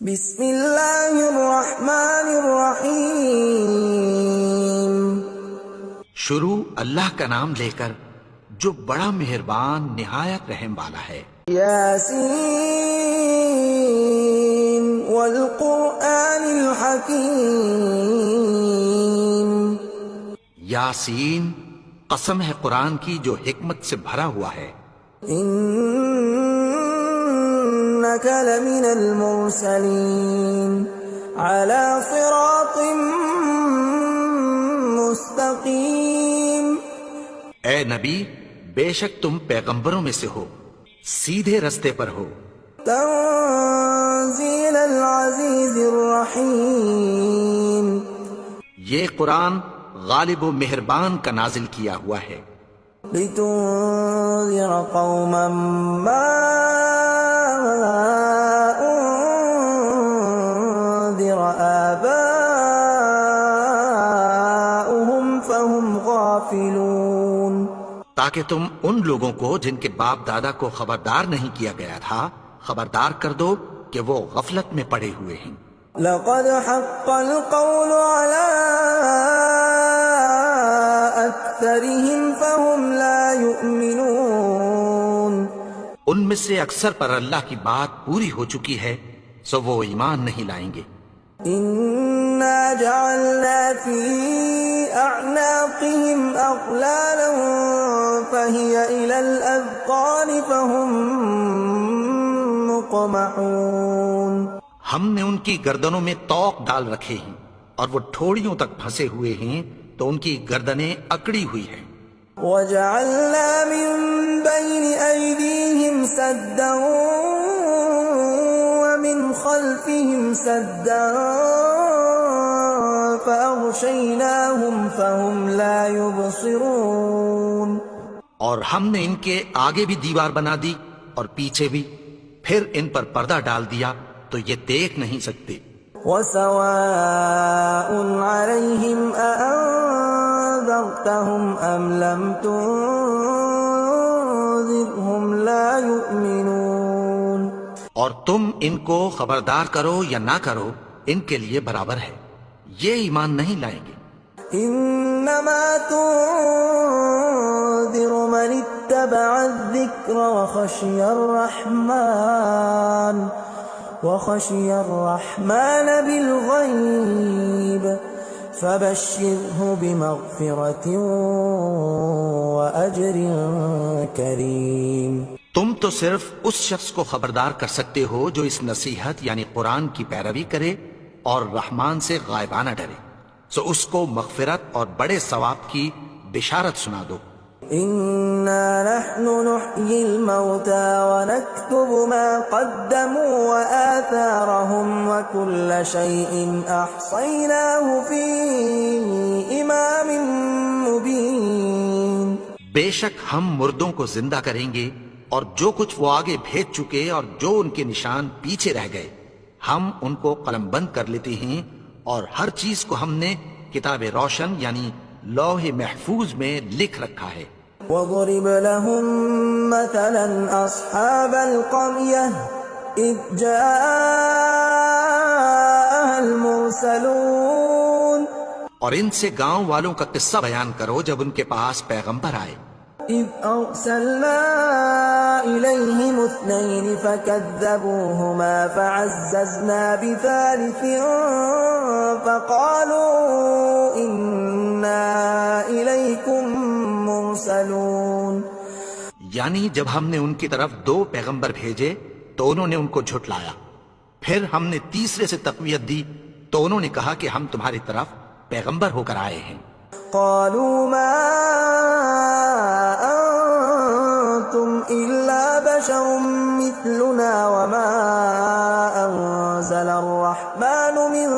بسم اللہ الرحمن الرحیم۔ شروع اللہ کا نام لے کر جو بڑا مہربان نہایت رحم والا ہے۔ یاسین والقرآن الحکیم۔ یاسین، قسم ہے قرآن کی جو حکمت سے بھرا ہوا ہے۔ انک لمن المرسلین علی صراط مستقیم۔ اے نبی، بے شک تم پیغمبروں میں سے ہو، سیدھے رستے پر ہو۔ تنزیل العزیز الرحیم۔ یہ قرآن غالب و مہربان کا نازل کیا ہوا ہے۔ لتنذر قوما ما انذر آباؤهم فهم غافلون۔ تاکہ تم ان لوگوں کو جن کے باپ دادا کو خبردار نہیں کیا گیا تھا خبردار کر دو کہ وہ غفلت میں پڑے ہوئے ہیں۔ لقد حق القول على أكثرهم فهم لا يؤمنون۔ ان میں سے اکثر پر اللہ کی بات پوری ہو چکی ہے سو وہ ایمان نہیں لائیں گے۔ إنا جعلنا في أعناقهم أغلالا فهي إلى الأذقان فهم مقمحون۔ ہم نے ان کی گردنوں میں طوق ڈال رکھے ہیں اور وہ ٹھوڑیوں تک پھنسے ہوئے ہیں تو ان کی گردنیں اکڑی ہوئی ہیں۔ وجعلنا من بين أيديهم سدا ومن خلفهم سدا فأغشيناهم فهم لا يبصرون۔ اور ہم نے ان کے آگے بھی دیوار بنا دی اور پیچھے بھی، پھر ان پر پردہ ڈال دیا تو یہ دیکھ نہیں سکتے۔ وسواء عليهم أأنذرتهم أم لم تنذرهم لا يؤمنون۔ اور تم ان کو خبردار کرو یا نہ کرو ان کے لیے برابر ہے، یہ ایمان نہیں لائیں گے۔ إنما تنذر من اتبع الذكر وخشي الرحمن بالغيب فبشره بمغفرة وأجر كريم۔ تم تو صرف اس شخص کو خبردار کر سکتے ہو جو اس نصیحت یعنی قرآن کی پیروی کرے اور رحمان سے غائبانہ ڈرے، سو اس کو مغفرت اور بڑے ثواب کی بشارت سنا دو۔ إنا نحن نحيي الموتى ونكتب ما قدموا وآثارهم وكل شيء أحصيناه في إمام مبين۔ بے شک ہم مردوں کو زندہ کریں گے اور جو کچھ وہ آگے بھیج چکے اور جو ان کے نشان پیچھے رہ گئے ہم ان کو قلم بند کر لیتے ہیں، اور ہر چیز کو ہم نے کتاب روشن یعنی لوح محفوظ میں لکھ رکھا ہے۔ وَضْرِبْ لَهُمْ مَثَلًا أَصْحَابَ الْقَرْيَةِ إِذْ جَاءَهَا الْمُرْسَلُونَ۔ اور ان سے گاؤں والوں کا قصہ بیان کرو جب ان کے پاس پیغمبر آئے۔ إِذْ أَرْسَلْنَا إِلَيْهِمُ اثْنَيْنِ فَكَذَّبُوهُمَا فَعَزَّزْنَا بِثَالِثٍ فَقَالُوا إِنَّا إِلَيْكُمْ مرسلون۔ یعنی جب ہم نے ان کی طرف 2 پیغمبر بھیجے تو انہوں نے ان کو جھٹلایا، پھر ہم نے تیسرے سے تقویت دی تو انہوں نے کہا کہ ہم تمہاری طرف پیغمبر ہو کر آئے ہیں۔ قالوا ما أنتم إلا بشر مثلنا وما أنزل الرحمن من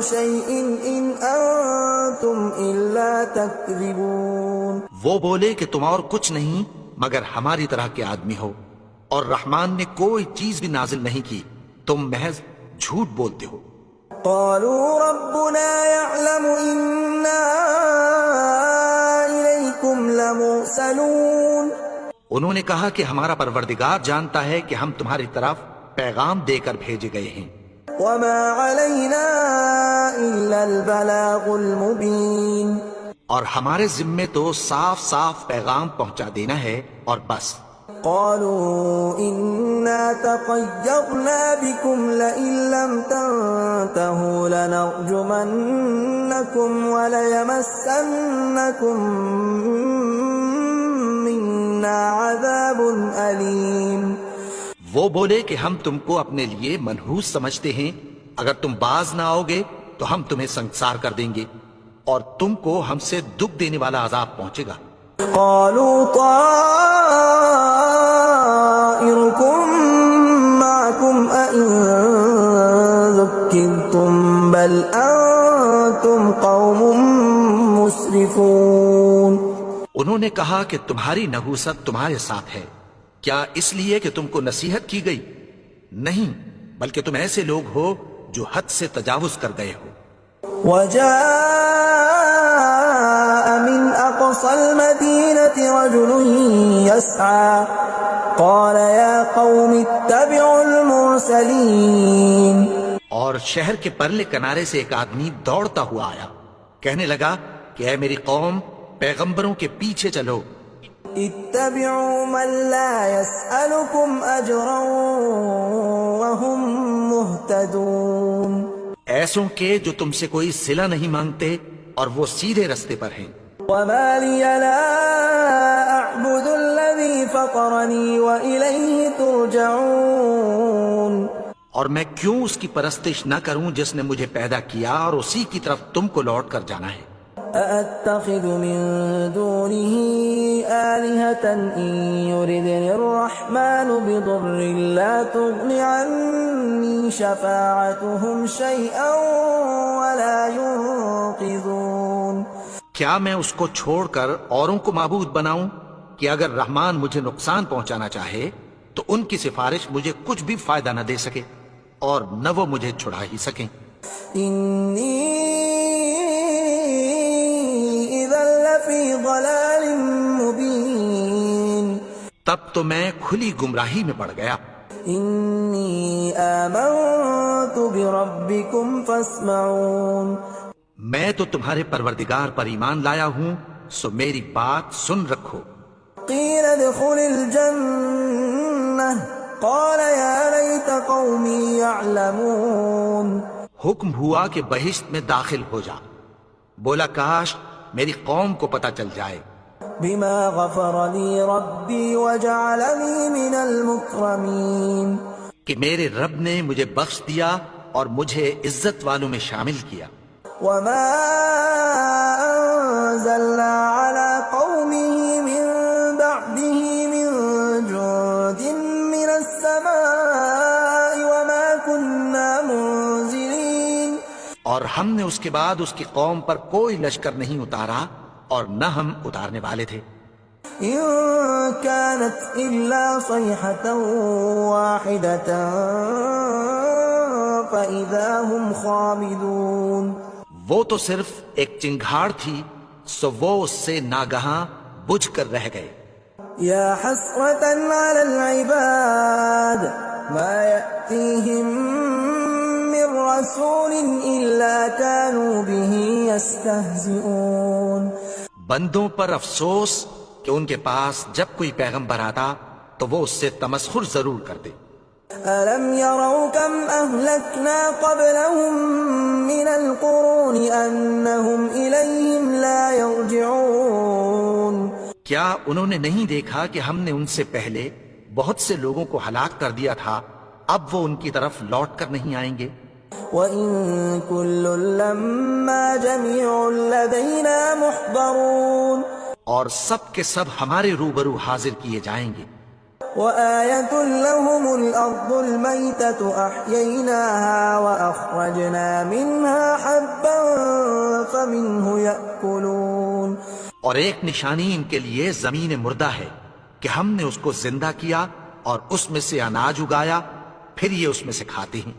شيء إن أنتم إلا تكذبون۔ وہ بولے کہ تم اور کچھ نہیں مگر ہماری طرح کے آدمی ہو، اور رحمان نے کوئی چیز بھی نازل نہیں کی، تم محض جھوٹ بولتے ہو۔ قالوا ربنا يعلم إنا إليكم لمرسلون۔ انہوں نے کہا کہ ہمارا پروردگار جانتا ہے کہ ہم تمہاری طرف پیغام دے کر بھیجے گئے ہیں۔ وما علينا إلا البلاغ المبين. اور ہمارے ذمے تو صاف صاف پیغام پہنچا دینا ہے اور بس. قالوا إنا تطيرنا بكم لئن لم تنتهوا لنرجمنكم وليمسنكم منا عذاب أليم. وہ بولے کہ ہم تم کو اپنے لیے منحوس سمجھتے ہیں، اگر تم باز نہ آؤ گے تو ہم تمہیں سنگسار کر دیں گے اور تم کو ہم سے دکھ دینے والا عذاب پہنچے گا. قالوا طائركم معكم أئن ذكرتم بل أنتم قوم مسرفون. انہوں نے کہا کہ تمہاری نحوست تمہارے ساتھ ہے، کیا اس لیے کہ تم کو نصیحت کی گئی؟ نہیں، بلکہ تم ایسے لوگ ہو جو حد سے تجاوز کر گئے ہو. وجاء من أقصى المدينة رجل يسعى قال يا قوم اتبعوا المرسلين. اور شہر کے پرلے کنارے سے ایک آدمی دوڑتا ہوا آیا، کہنے لگا کہ اے میری قوم، پیغمبروں کے پیچھے چلو. اتبعوا من لا يسألكم أجرا وهم مهتدون. ایسوں کے جو تم سے کوئی صلہ نہیں مانگتے اور وہ سیدھے رستے پر ہیں. وما لي لا أعبد الذي فطرني وإليه ترجعون. اور میں کیوں اس کی پرستش نہ کروں جس نے مجھے پیدا کیا اور اسی کی طرف تم کو لوٹ کر جانا ہے. أأتخذ من دونه آلهة إن يردني الرحمن بضر لا تغن عني شفاعتهم شيئا ولا ينقذون. کیا میں اس کو چھوڑ کر اوروں کو معبود بناؤں کہ اگر رحمان مجھے نقصان پہنچانا چاہے تو ان کی سفارش مجھے کچھ بھی فائدہ نہ دے سکے اور نہ وہ مجھے چھڑا ہی سکیں. إني إذا لفي ضلال مبين. تب تو میں کھلی گمراہی میں پڑ گیا. إني آمنت بربكم فاسمعون. میں تو تمہارے پروردگار پر ایمان لایا ہوں، سو میری بات سن رکھو. قيل ادخل الجنة قال يا ليت قومي يعلمون. حکم ہوا کہ بہشت میں داخل ہو جا. بولا کاش میری قوم کو پتہ چل جائے. بما غفر لي ربي وجعلني من المكرمين. کہ میرے رب نے مجھے بخش دیا اور مجھے عزت والوں میں شامل کیا. وما أنزلنا على قومه من بعده من جند من السماء وما كنا منزلين. اور ہم نے اس کے بعد اس کی قوم پر کوئی لشکر نہیں اتارا اور نہ ہم اتارنے والے تھے. إن كانت إلا صيحة واحدة فإذا هم خامدون. وہ تو صرف ایک چنگھاڑ تھی، سو وہ اس سے ناگہاں بجھ کر رہ گئے. يا حسرة على العباد ما يأتيهم من رسول إلا كانوا به يستهزئون. بندوں پر افسوس کہ ان کے پاس جب کوئی پیغمبر آتا تو وہ اس سے تمسخر ضرور کرتے. ألم يروا كم أهلكنا قبلهم من القرون أنهم إليهم لا يرجعون. کیا انہوں نے نہیں دیکھا کہ ہم نے ان سے پہلے بہت سے لوگوں کو ہلاک کر دیا تھا، اب وہ ان کی طرف لوٹ کر نہیں آئیں گے. وَإِن كُلٌّ لَّمَّا جَمِيعٌ لَّدَيْنَا مُحْضَرُونَ. اور سب کے سب ہمارے روبرو حاضر کیے جائیں گے. وآية لهم الأرض الميتة أحييناها وأخرجنا منها حبا فمنه يأكلون. اور ایک نشانی ان کے لیے زمین مردہ ہے کہ ہم نے اس کو زندہ کیا اور اس میں سے اناج اگایا، پھر یہ اس میں سے کھاتے ہیں.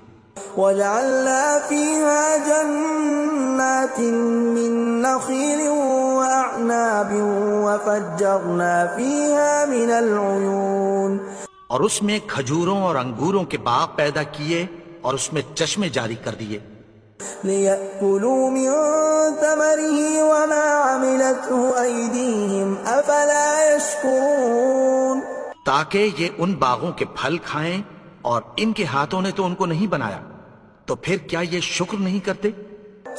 وجعلنا فيها جنات من نخيل وأعناب وفجرنا فيها من العيون. اور اس میں کھجوروں اور انگوروں کے باغ پیدا کیے اور اس میں چشمے جاری کر دیے لِيَأْكُلُوا مِن ثَمَرِهِ وَمَا عَمِلَتْهُ أَيْدِيهِمْ أَفَلَا يَشْكُرُونَ تاکہ یہ ان باغوں کے پھل کھائیں اور ان کے ہاتھوں نے تو ان کو نہیں بنایا، تو پھر کیا یہ شکر نہیں کرتے؟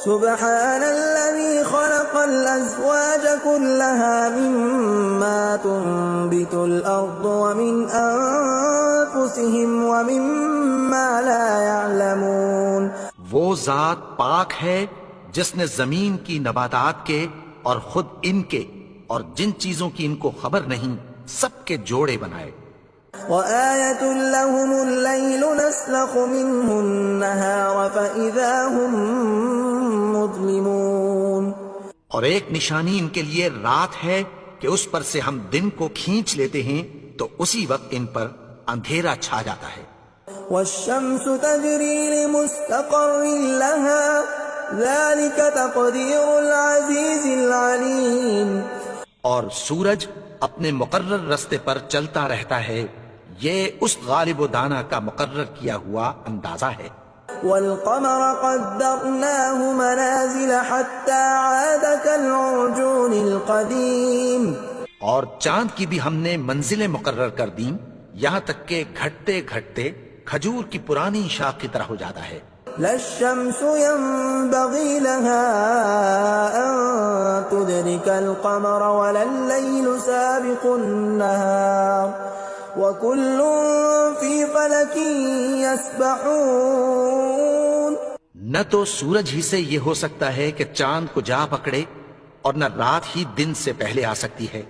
سبحان الذي خلق الأزواج كلها مما تنبت الأرض ومن أنفسهم ومما لا يعلمون وہ ذات پاک ہے جس نے زمین کی نباتات کے اور خود ان کے اور جن چیزوں کی ان کو خبر نہیں سب کے جوڑے بنائے وآية لهم الليل نسلخ منه النهار فإذا هم مظلمون اور ایک نشانی ان کے لیے رات ہے کہ اس پر سے ہم دن کو کھینچ لیتے ہیں تو اسی وقت ان پر اندھیرا چھا جاتا ہے والشمس تجري لمستقر لها ذلك تقدير العزيز العليم اور سورج اپنے مقرر رستے پر چلتا رہتا ہے، یہ اس غالب و دانا کا مقرر کیا ہوا اندازہ ہے والقمر قدرناه منازل حتى عاد كالعرجون القديم اور چاند کی بھی ہم نے منزلیں مقرر کر دیں یہاں تک کہ گھٹتے گھٹتے کھجور کی پرانی شاخ کی طرح ہو جاتا ہے لا الشمس ينبغي لها أن تدرك القمر ولا الليل سابق النهار وكل في فلك يسبحون نہ تو سورج ہی سے یہ ہو سکتا ہے کہ چاند کو جا پکڑے اور نہ رات ہی دن سے پہلے آ سکتی ہے،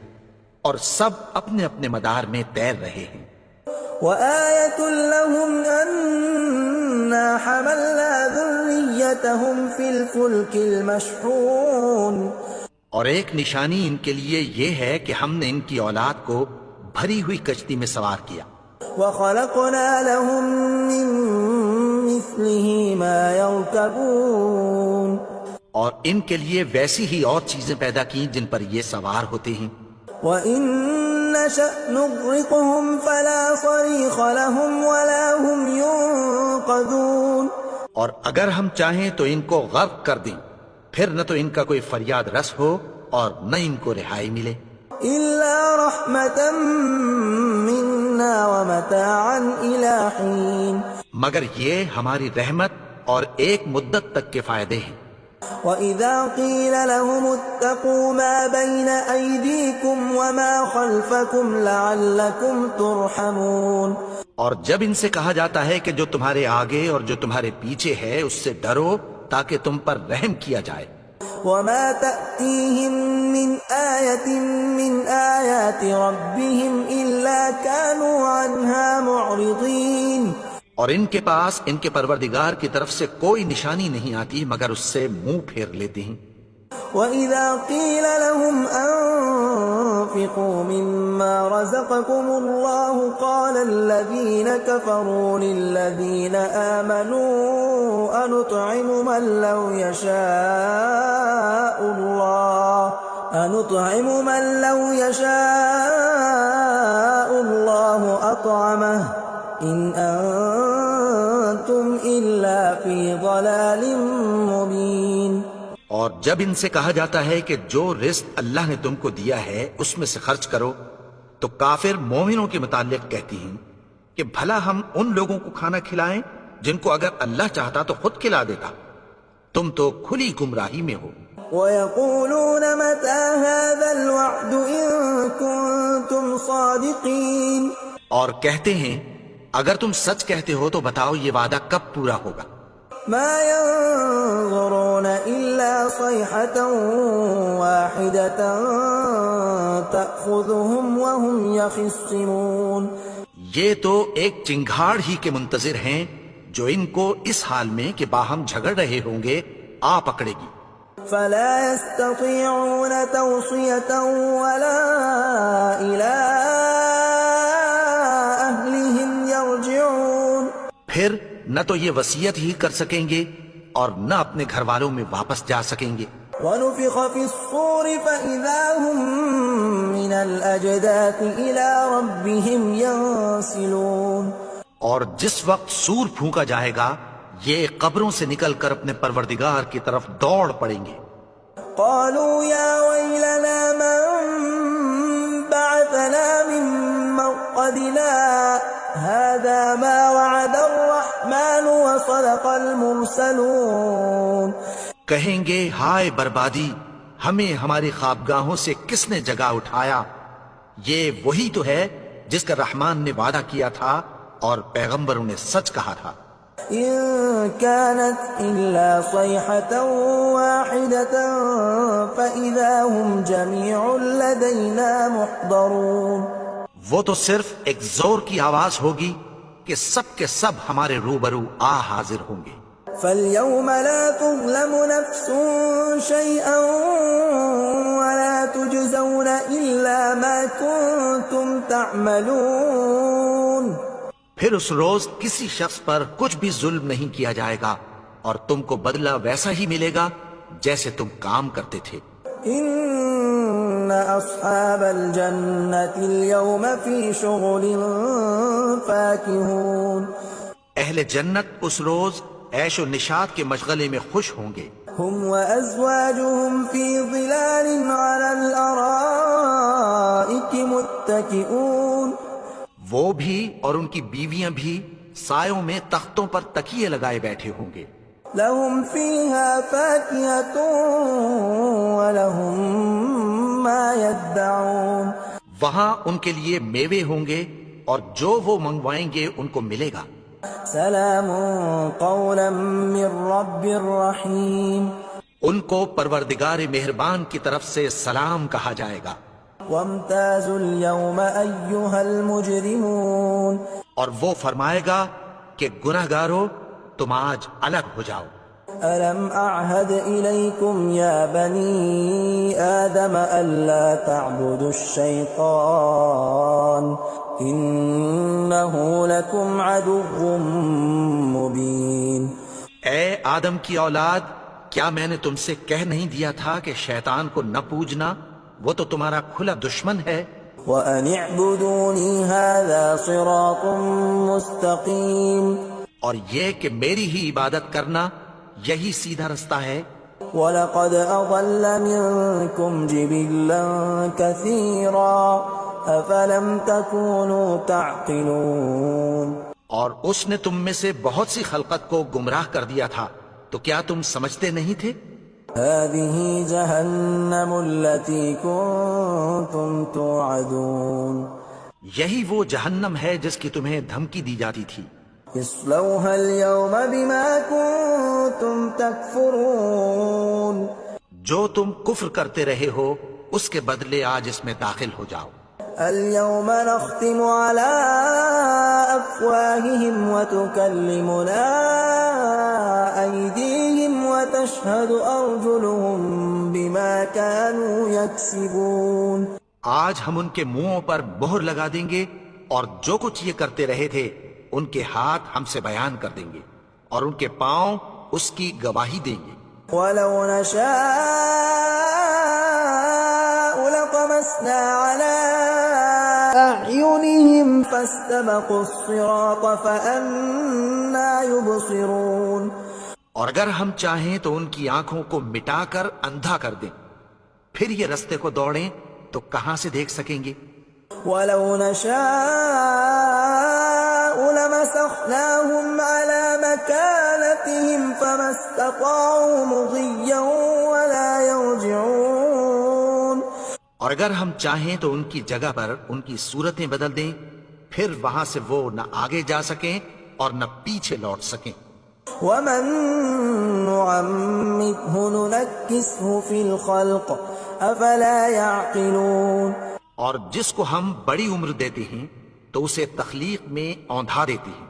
اور سب اپنے اپنے مدار میں تیر رہے ہیں وآية لهم أنا حملنا ذريتهم في الفلك المشحون اور ایک نشانی ان کے لیے یہ ہے کہ ہم نے ان کی اولاد کو بھری ہوئی کشتی میں سوار کیا وخلقنا لهم من مثله ما يركبون اور ان کے لیے ویسی ہی اور چیزیں پیدا کی جن پر یہ سوار ہوتے ہیں وَإِن نَّشَأْ نُغْرِقْهُمْ فَلَا صَرِيخَ لَهُمْ وَلَا هُمْ يُنقَذُونَ اور اگر ہم چاہیں تو ان کو غرق کر دیں، پھر نہ تو ان کا کوئی فریاد رس ہو اور نہ ان کو رہائی ملے إِلَّا رَحْمَةً مِّنَّا وَمَتَاعًا إِلَىٰ حِينٍ مگر یہ ہماری رحمت اور ایک مدت تک کے فائدے ہیں وَإِذَا قِيلَ لَهُمُ اتَّقُوا مَا بَيْنَ أَيْدِيكُمْ وَمَا خَلْفَكُمْ لَعَلَّكُمْ تُرْحَمُونَ اور جب ان سے کہا جاتا ہے کہ جو تمہارے آگے اور جو تمہارے پیچھے ہے اس سے ڈرو تاکہ تم پر رحم کیا جائے وَمَا تَأْتِيهِم مِّنْ آيَةٍ مِّنْ آيَاتِ رَبِّهِمْ إِلَّا كَانُوا عَنْهَا مُعْرِضِينَ اور ان کے پاس ان کے پروردگار کی طرف سے کوئی نشانی نہیں آتی مگر اس سے منہ پھیر لیتے ہیں وَإِذَا قِيلَ لَهُمْ أَنفِقُوا مِمَّا رَزَقَكُمُ اللَّهُ قَالَ الَّذِينَ كَفَرُوا لِلَّذِينَ آمَنُوا أَنُطْعِمُ مَن لَّوْ يَشَاءُ اللَّهُ أَطْعَمَهُ إِنْ أَنتُمْ إِلَّا فِي ضَلَالٍ مُّبِينٍ اور جب ان سے کہا جاتا ہے کہ جو رزق اللہ نے تم کو دیا ہے اس میں سے خرچ کرو تو کافر مومنوں کے متعلق کہتی ہیں کہ بھلا ہم ان لوگوں کو کھانا کھلائیں جن کو اگر اللہ چاہتا تو خود کھلا دیتا، تم تو کھلی گمراہی میں ہو وَيَقُولُونَ مَتَىٰ هَٰذَا الْوَعْدُ إِن كُنتُمْ صَادِقِينَ اور کہتے ہیں اگر تم سچ کہتے ہو تو بتاؤ یہ وعدہ کب پورا ہوگا مَا يَنظُرُونَ إِلَّا صَيْحَةً وَاحِدَةً تَأْخُذُهُمْ وَهُمْ يَخِصِّمُونَ یہ تو ایک چنگھاڑ ہی کے منتظر ہیں جو ان کو اس حال میں کہ باہم جھگڑ رہے ہوں گے آ پکڑے گی فَلَا يَسْتَطِيعُونَ تَوْصِيَةً وَلَا إِلَىٰ أَهْلِهِمْ يَرْجِعُونَ پھر نہ تو یہ وصیت ہی کر سکیں گے اور نہ اپنے گھر والوں میں واپس جا سکیں گے وَنُفِخَ فِي الصُّورِ فَإِذَا هُم مِّنَ الْأَجْدَاثِ إِلَىٰ رَبِّهِمْ يَنسِلُونَ اور جس وقت سور پھونکا جائے گا یہ قبروں سے نکل کر اپنے پروردگار کی طرف دوڑ پڑیں گے. قالوا يا ويلنا من بعثنا من مرقدنا هذا ما وعد الرحمن وصدق المرسلون. کہیں گے ہائے بربادی، ہمیں ہماری خوابگاہوں سے کس نے جگا اٹھایا؟ یہ وہی تو ہے جس کا رحمان نے وعدہ کیا تھا اور پیغمبروں نے سچ کہا تھا. إن كانت إلا صيحة واحدة فإذا هم جميع لدينا محضرون. وہ تو صرف ایک زور کی آواز ہوگی کہ سب کے سب ہمارے روبرو حاضر ہوں گے. فاليوم لا تظلم نفس شيئا ولا تجزون إلا ما كنتم تعملون. پھر اس روز کسی شخص پر کچھ بھی ظلم نہیں کیا جائے گا اور تم کو بدلہ ویسا ہی ملے گا جیسے تم کام کرتے تھے. إن أصحاب الجنة اليوم في شغل فاكهون. اہل جنت اس روز عیش و نشاط کے مشغلے میں خوش ہوں گے. هم وأزواجهم في ظلال على الأرائك متكئون. وہ بھی اور ان کی بیویاں بھی سایوں میں تختوں پر تکیے لگائے بیٹھے ہوں گے. لهم فيها فاكهة ولهم ما يدعون. وہاں ان کے لیے میوے ہوں گے اور جو وہ منگوائیں گے ان کو ملے گا. سلام قولا من رب رحیم. ان کو پروردگار مہربان کی طرف سے سلام کہا جائے گا. وامتازوا اليوم أيها المجرمون. اور وہ فرمائے گا کہ گناہگارو تم آج الگ ہو جاؤ. ألم أعهد إليكم يا بني آدم ألا تعبدوا الشيطان إنه لكم عدو مبين. اے آدم کی اولاد، کیا میں نے تم سے کہہ نہیں دیا تھا کہ شیطان کو نہ پوجنا؟ وہ تو تمہارا کھلا دشمن ہے. وأن اعبدوني هذا صراط مستقيم. اور یہ کہ میری ہی عبادت کرنا یہی سیدھا رستہ ہے. وَلَقَدْ أَضَلَّ مِنكُمْ جِبِلًّا كَثِيرًا أَفَلَمْ تَكُونُوا تَعْقِلُونَ. اور اس نے تم میں سے بہت سی خلقت کو گمراہ کر دیا تھا، تو کیا تم سمجھتے نہیں تھے؟ هَذِهِ جَهَنَّمُ الَّتِي كُنتُمْ تُوعَدُونَ. یہی وہ جہنم ہے جس کی تمہیں دھمکی دی جاتی تھی. اصلوها اليوم بما كنتم تكفرون. جو تم کفر کرتے رہے ہو اس کے بدلے آج اس میں داخل ہو جاؤ. اليوم نختم على أفواههم وتكلمنا أيديهم وتشهد أرجلهم بما كانوا يكسبون. آج ہم ان کے منہوں پر مہر لگا دیں گے اور جو کچھ یہ کرتے رہے تھے ان کے ہاتھ ہم سے بیان کر دیں گے اور ان کے پاؤں اس کی گواہی دیں گے. وَلَوْ نَشَاءُ لَطَمَسْنَا عَلَىٰ أَعْيُنِهِمْ فَاسْتَبَقُوا الصِّرَاطَ فَأَنَّىٰ يُبْصِرُونَ. اور اگر ہم چاہیں تو ان کی آنکھوں کو مٹا کر اندھا کر دیں، پھر یہ رستے کو دوڑیں تو کہاں سے دیکھ سکیں گے. وَلَوْ نَشَاءُ لَمَسَخْنَاهُمْ عَلَىٰ مَكَانَتِهِمْ فَمَا اسْتَطَاعُوا مُضِيًّا وَلَا يَرْجِعُونَ. اور اگر ہم چاہیں تو ان کی جگہ پر ان کی صورتیں بدل دیں، پھر وہاں سے وہ نہ آگے جا سکیں اور نہ پیچھے لوٹ سکیں. وَمَن نُّعَمِّرْهُ نُنَكِّسْهُ فِي الْخَلْقِ أَفَلَا يَعْقِلُونَ. اور جس کو ہم بڑی عمر دیتے ہیں تو اسے تخلیق میں اوندھا دیتے ہیں،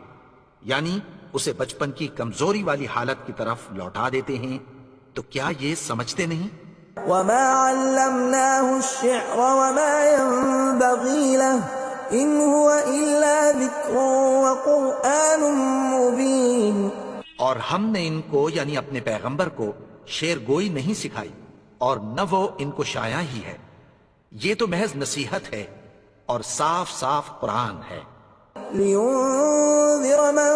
یعنی اسے بچپن کی کمزوری والی حالت کی طرف لوٹا دیتے ہیں. تو کیا یہ سمجھتے نہیں؟ وَمَا عَلَّمْنَاهُ الشِّعْرَ وَمَا يَنبَغِي لَهُ إِنْ هُوَ إِلَّا ذِكْرٌ وَقُرْآنٌ مُّبِينٌ. اور ہم نے ان کو یعنی اپنے پیغمبر کو شعر گوئی نہیں سکھائی اور نہ وہ ان کو شایا ہی ہے. یہ تو محض نصیحت ہے اور صاف صاف قرآن ہے. لينذر من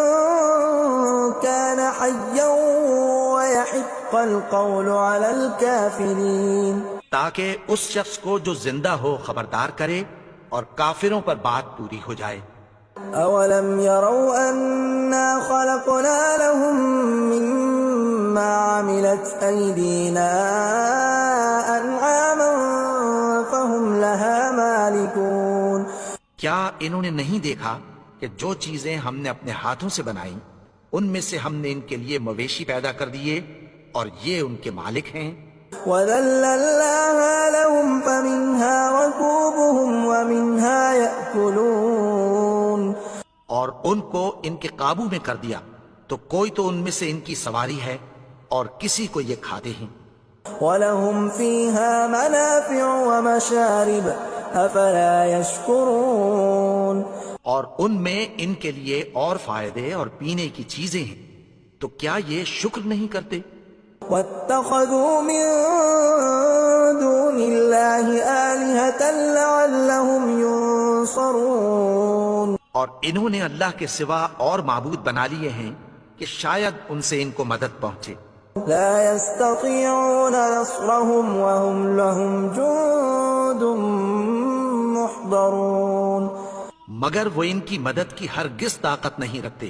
كان حيا ويحق القول على الكافرين. تاکہ اس شخص کو جو زندہ ہو خبردار کرے اور کافروں پر بات پوری ہو جائے. أولم يروا أنا خلقنا لهم مما عملت أيدينا أنعاما فهم لها مالكون. کیا انہوں نے نہیں دیکھا کہ جو چیزیں ہم نے اپنے ہاتھوں سے بنائیں ان میں سے ہم نے ان کے لیے مویشی پیدا کر دیے اور یہ ان کے مالک ہیں. وَذَلَّلْنَاهَا لَهُمْ فَمِنْهَا رَكُوبُهُمْ وَمِنْهَا يَأْكُلُونَ. اور ان کو ان کے قابو میں کر دیا تو کوئی تو ان میں سے ان کی سواری ہے اور کسی کو یہ کھاتے ہیں. وَلَهُمْ فِيهَا مَنَافِعُ وَمَشَارِبُ أَفَلَا يَشْكُرُونَ. اور ان میں ان کے لیے اور فائدے اور پینے کی چیزیں ہیں تو کیا یہ شکر نہیں کرتے؟ وَاتَّخَذُوا مِن دُونِ اللَّهِ آلِهَةً لَعَلَّهُمْ يُنصَرُونَ. اور انہوں نے اللہ کے سوا اور معبود بنا لیے ہیں کہ شاید ان سے ان کو مدد پہنچے. لا يستطيعون نصرهم وهم لهم جند محضرون. مگر وہ ان کی مدد کی ہرگز طاقت نہیں رکھتے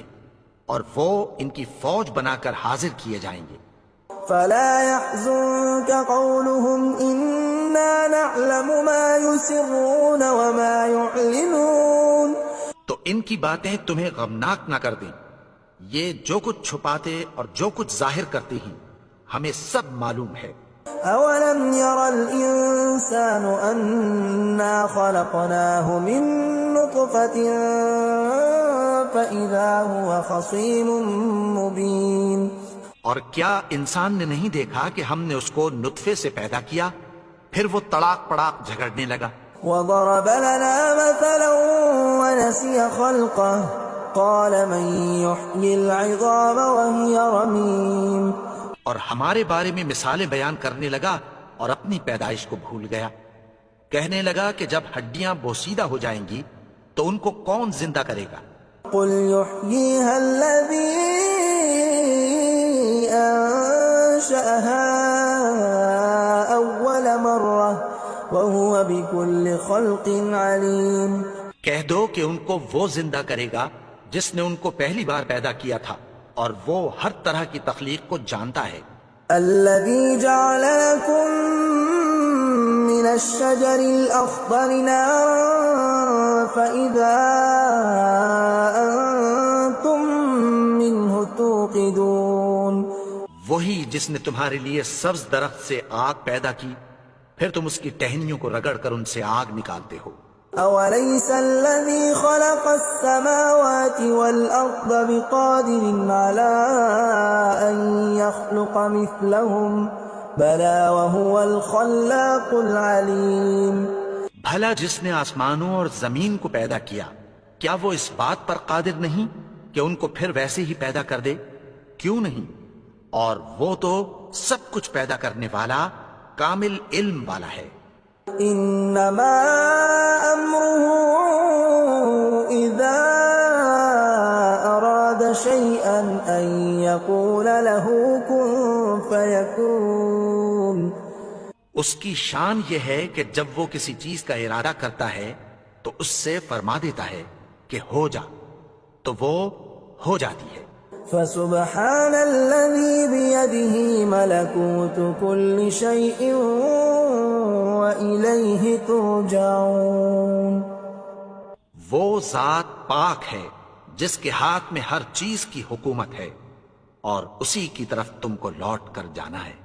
اور وہ ان کی فوج بنا کر حاضر کیے جائیں گے. فلا يحزنك قولهم إنا نعلم ما يسرون وما يعلنون. تو ان کی باتیں تمہیں غمناک نہ کر دیں. یہ جو کچھ چھپاتے اور جو کچھ ظاہر کرتے ہیں ہمیں سب معلوم ہے. أولم ير الإنسان أنا خلقناه من نطفة فإذا هو خصيم مبين. اور کیا انسان نے نہیں دیکھا کہ ہم نے اس کو نطفے سے پیدا کیا پھر وہ تڑاک پڑاک جھگڑنے لگا. وضرب لنا مثلا ونسي خلقه قال من يحيي العظام وهي رميم. اور ہمارے بارے میں مثالیں بیان کرنے لگا اور اپنی پیدائش کو بھول گیا. کہنے لگا کہ جب ہڈیاں بوسیدہ ہو جائیں گی تو ان کو کون زندہ کرے گا؟ قل يحييها الذي أنشأها أول مرة وهو بكل خلق عليم. کہہ دو کہ ان کو وہ زندہ کرے گا جس نے ان کو پہلی بار پیدا کیا تھا اور وہ ہر طرح کی تخلیق کو جانتا ہے. الذي جعل لكم من الشجر الأخضر نارا فإذا أنتم منه توقدون. وہی جس نے تمہارے لیے سبز درخت سے آگ پیدا کی پھر تم اس کی ٹہنیوں کو رگڑ کر ان سے آگ نکالتے ہو. أوليس الذي خلق السماوات والأرض بقادر على أن يخلق مثلهم بلى وهو الخلاق العليم. بھلا جس نے آسمانوں اور زمین کو پیدا کیا کیا وہ اس بات پر قادر نہیں کہ ان کو پھر ویسے ہی پیدا کر دے؟ کیوں نہیں؟ اور وہ تو سب کچھ پیدا کرنے والا کامل علم والا ہے. إنما أمره إذا أراد شيئا أن يقول له كن فيكون. اس کی شان یہ ہے کہ جب وہ کسی چیز کا ارادہ کرتا ہے تو اس سے فرما دیتا ہے کہ ہو جا تو وہ ہو جاتی ہے. فسبحان الذي بيده ملكوت كل شيء وإليه ترجعون. وہ ذات پاک ہے جس کے ہاتھ میں ہر چیز کی حکومت ہے اور اسی کی طرف تم کو لوٹ کر جانا ہے.